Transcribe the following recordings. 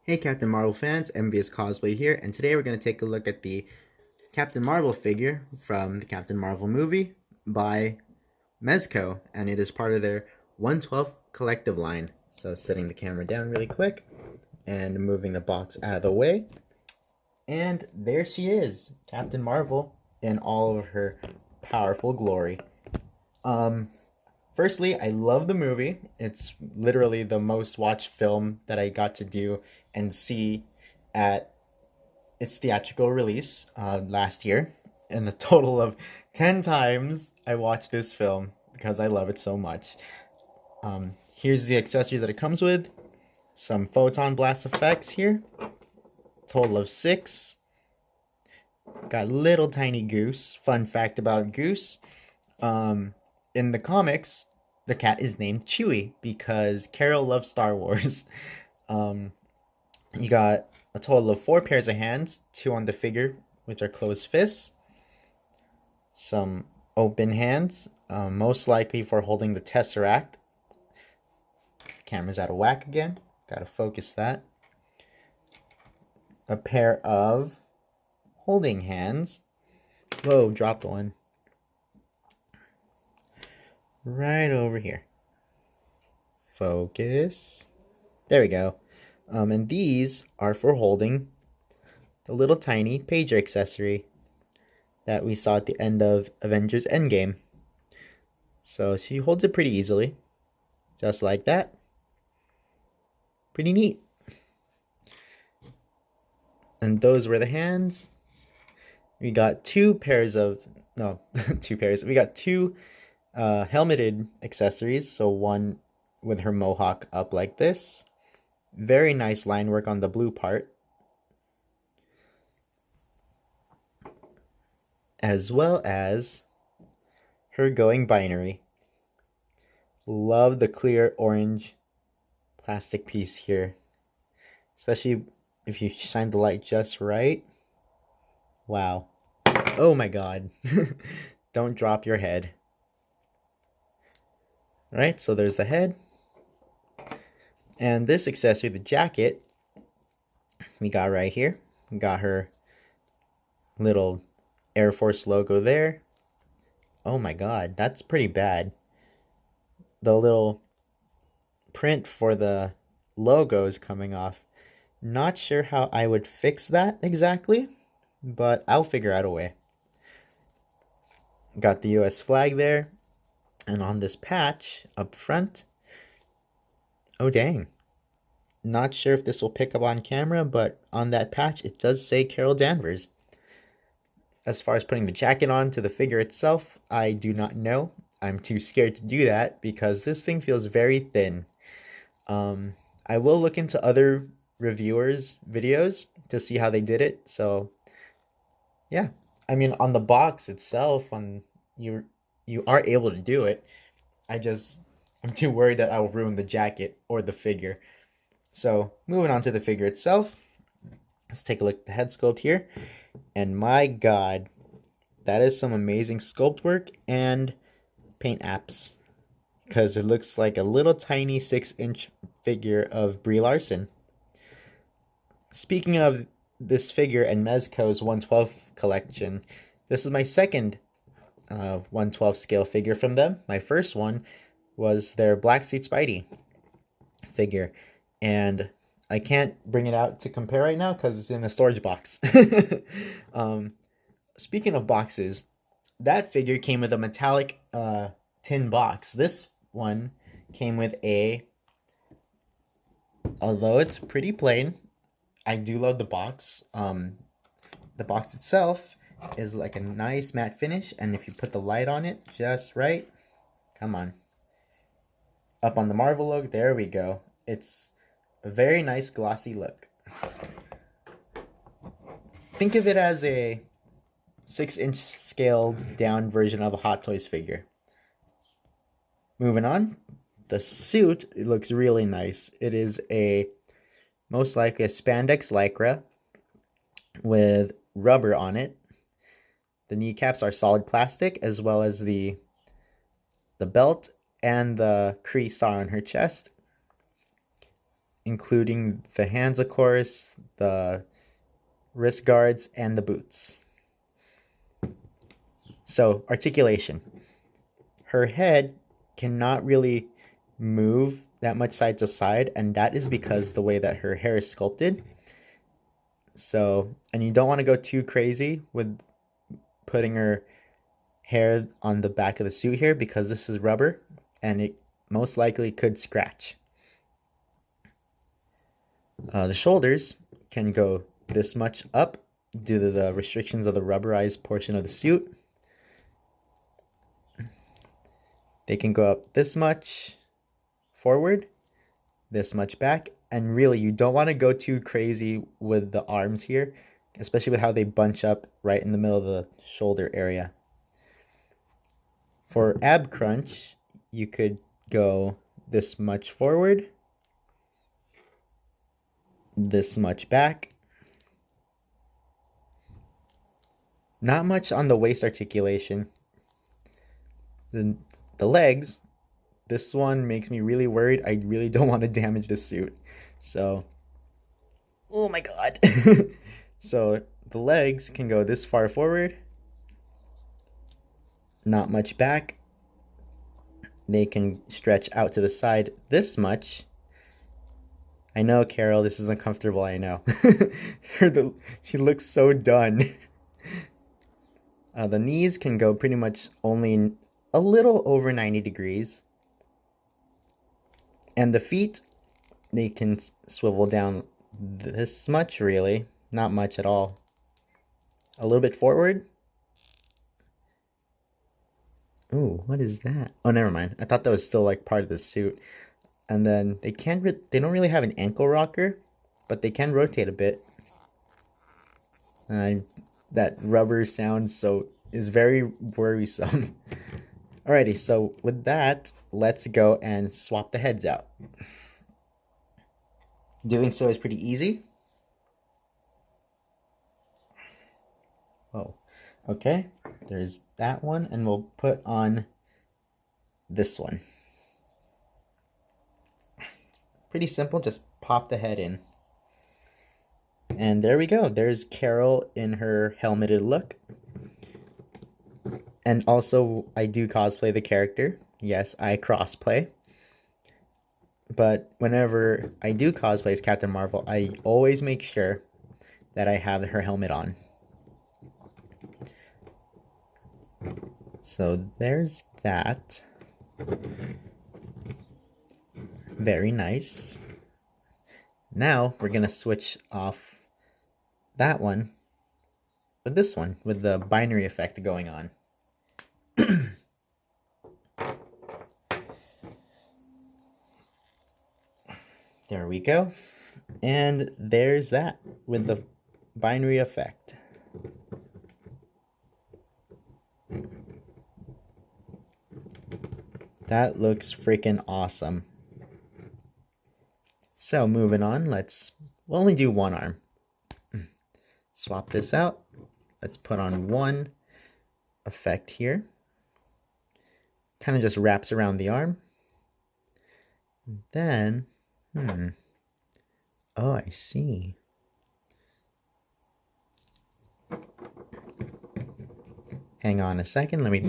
Hey Captain Marvel fans, MVious Cosplay here, and today we're going to take a look at the Captain Marvel figure from the Captain Marvel movie by Mezco, and it is part of their 112 collective line. So setting the camera down really quick, and moving the box out of the way, and there she is, Captain Marvel in all of her powerful glory. Um, Firstly, I love the movie. It's literally the most watched film that I got to do and see at its theatrical release last year. And a total of 10 times I watched this film because I love it so much. Here's the accessories that it comes with. Some photon blast effects here. Total of 6. Got little tiny Goose. Fun fact about Goose. In the comics, the cat is named Chewie because Carol loves Star Wars. Um, you got a total of 4 pairs of hands, 2 on the figure, which are closed fists. Some open hands, most likely for holding the Tesseract. Camera's out of whack again. Gotta focus that. A pair of holding hands. Whoa, dropped one. Right over here. Focus. There we go. And these are for holding the little tiny pager accessory that we saw at the end of Avengers Endgame. So she holds it pretty easily, just like that. Pretty neat. And those were the hands. We got 2 pairs of, no, 2 pairs. We got 2 helmeted accessories. So one with her mohawk up like this. Very nice line work on the blue part. As well as her going binary. Love the clear orange plastic piece here. Especially if you shine the light just right. Wow. Oh my god. Don't drop your head. Alright, so there's the head. And this accessory, the jacket, we got right here. We got her little Air Force logo there. Oh my god, that's pretty bad. The little print for the logo is coming off. Not sure how I would fix that exactly, but I'll figure out a way. Got the US flag there. And on this patch up front, oh dang. Not sure if this will pick up on camera, but on that patch it does say Carol Danvers. As far as putting the jacket on to the figure itself, I do not know. I'm too scared to do that because this thing feels very thin. I will look into other reviewers' videos to see how they did it. So, yeah. I mean, on the box itself, you are able to do it. I'm too worried that I will ruin the jacket or the figure. So, moving on to the figure itself. Let's take a look at the head sculpt here. And my god, that is some amazing sculpt work and paint apps. Because it looks like a little tiny 6-inch figure of Brie Larson. Speaking of this figure and Mezco's 112 collection, this is my second 112 scale figure from them. My first one was their Black Suit Spidey figure. And I can't bring it out to compare right now because it's in a storage box. Speaking of boxes, that figure came with a metallic tin box. This one came with although it's pretty plain, I do love the box. The box itself is like a nice matte finish, and if you put the light on it just right, come on. Up on the Marvel logo, there we go. It's a very nice glossy look. Think of it as a 6-inch scaled down version of a Hot Toys figure. Moving on, the suit, it looks really nice. It is most likely a spandex lycra with rubber on it. The kneecaps are solid plastic, as well as the belt and the Kree star on her chest. including the hands, of course, the wrist guards, and the boots. So, articulation. Her head cannot really move that much side to side, and that is because the way that her hair is sculpted. So, and you don't want to go too crazy with putting her hair on the back of the suit here, because this is rubber and it most likely could scratch. The shoulders can go this much up due to the restrictions of the rubberized portion of the suit. They can go up this much forward, this much back, and really you don't want to go too crazy with the arms here, especially with how they bunch up right in the middle of the shoulder area. For ab crunch, you could go this much forward, this much back. Not much on the waist articulation. The legs, this one makes me really worried. I really don't want to damage the suit. So, oh my god. So the legs can go this far forward, not much back. They can stretch out to the side this much. I know, Carol, this is uncomfortable, I know. She looks so done. The knees can go pretty much only a little over 90 degrees. And the feet, they can swivel down this much, really. Not much at all. A little bit forward. Ooh, what is that? Oh, never mind. I thought that was still like part of the suit. And then they don't really have an ankle rocker, but they can rotate a bit. That rubber sound is very worrisome. Alrighty, so with that, let's go and swap the heads out. Doing so is pretty easy. Oh, okay. There's that one, and we'll put on this one. Pretty simple, just pop the head in. And there we go. There's Carol in her helmeted look. And also, I do cosplay the character. Yes, I crossplay. But whenever I do cosplay as Captain Marvel, I always make sure that I have her helmet on. So there's that. Very nice. Now we're going to switch off that one with this one, with the binary effect going on. There we go. And there's that with the binary effect. That looks freaking awesome. So moving on, we'll only do one arm. Swap this out. Let's put on one effect here. Kind of just wraps around the arm. Then, oh, I see. Hang on a second, let me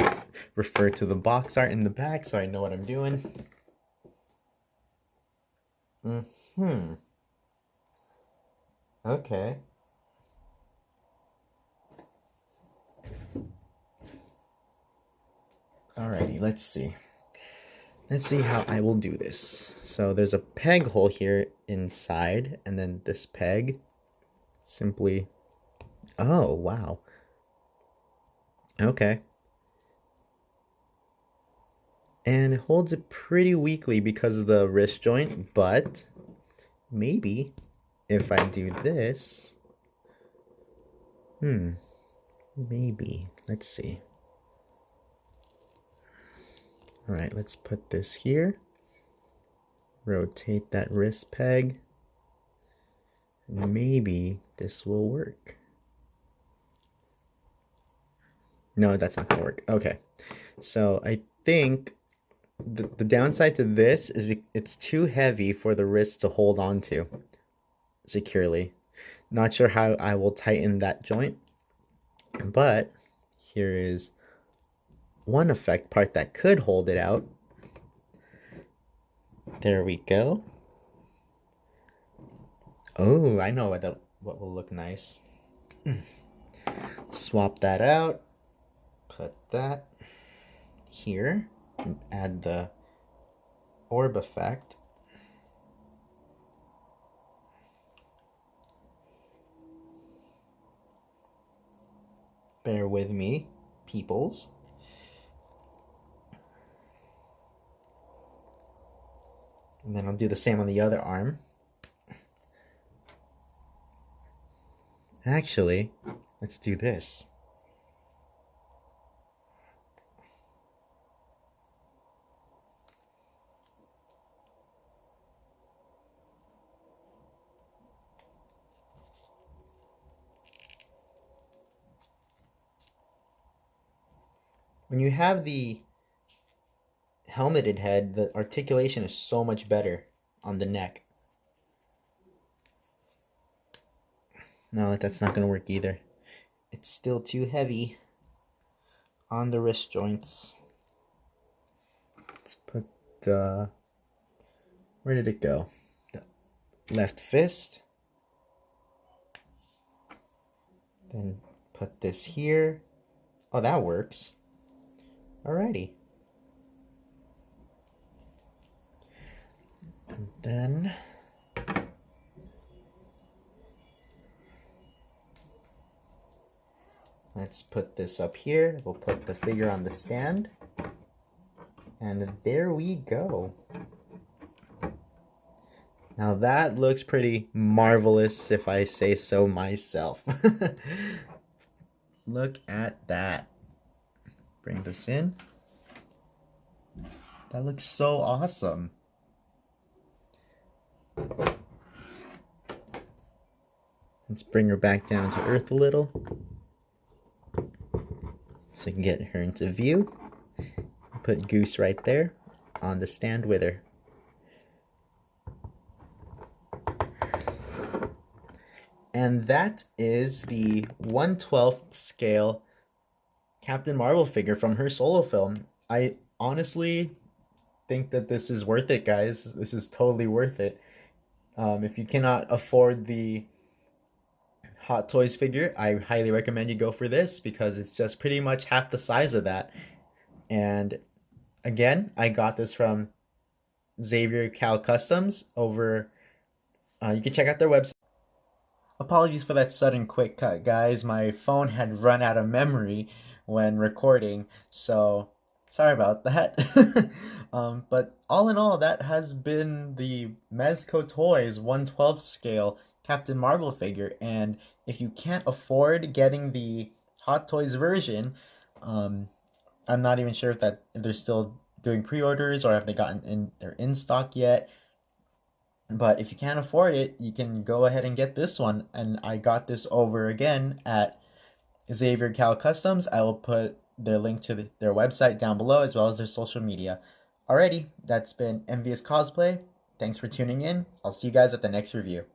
refer to the box art in the back so I know what I'm doing. Okay. Alrighty, let's see. Let's see how I will do this. So there's a peg hole here inside, and then this peg simply... Oh, wow. Okay. And it holds it pretty weakly because of the wrist joint, but maybe if I do this... Maybe. Let's see. Alright, let's put this here. Rotate that wrist peg. Maybe this will work. No, that's not gonna work. Okay. So I think The downside to this is it's too heavy for the wrist to hold on to securely. Not sure how I will tighten that joint, but here is one effect part that could hold it out. There we go. Oh, I know what will look nice. Swap that out. Put that here. And add the orb effect. Bear with me, peoples. And then I'll do the same on the other arm. Actually, let's do this. When you have the helmeted head, the articulation is so much better on the neck. No, that's not going to work either. It's still too heavy on the wrist joints. Let's put the... Where did it go? The left fist. Then put this here. Oh, that works. Alrighty. And then let's put this up here. We'll put the figure on the stand. And there we go. Now that looks pretty marvelous, if I say so myself. Look at that. Bring this in. That looks so awesome. Let's bring her back down to earth a little, so I can get her into view. Put Goose right there on the stand with her. And that is the 1/12 scale Captain Marvel figure from her solo film. I honestly think that this is worth it, guys. This is totally worth it. If you cannot afford the Hot Toys figure, I highly recommend you go for this, because it's just pretty much half the size of that. And again, I got this from Xavier Cal Customs over... you can check out their website. Apologies for that sudden quick cut, guys. My phone had run out of memory when recording, so sorry about that. But all in all, that has been the Mezco Toys 1/12 scale Captain Marvel figure. And if you can't afford getting the Hot Toys version, I'm not even sure if they're still doing pre-orders or have they gotten they're in stock yet. But if you can't afford it, you can go ahead and get this one. And I got this over again at Xavier Cal Customs. I will put their link to their website down below, as well as their social media. Alrighty, that's been MVious Cosplay. Thanks for tuning in. I'll see you guys at the next review.